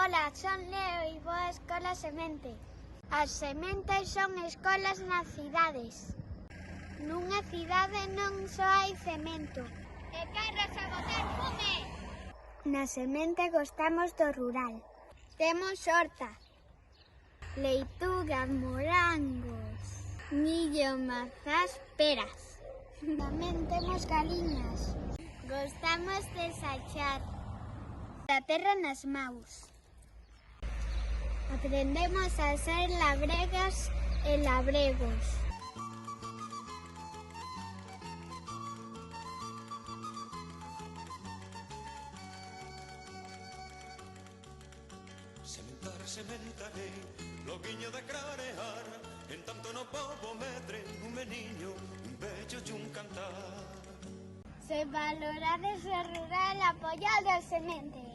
Ola, son Leo e vou á Escola Semente. As sementes son escolas nas cidades. Nunha cidade non só hai cemento. E carros a botar fume! Na Semente gostamos do rural. Temos horta, leitugas, morangos, millo, mazás, peras. Tamén temos galiñas. Gostamos de sachar a terra nas maus. Aprendemos a ser labregas e labregos. Sementar, sementarei, loguiño de cranear, en tanto no pobo medre, un meniño, un bello e un cantar. Se valorades o rural, apoiade a Semente.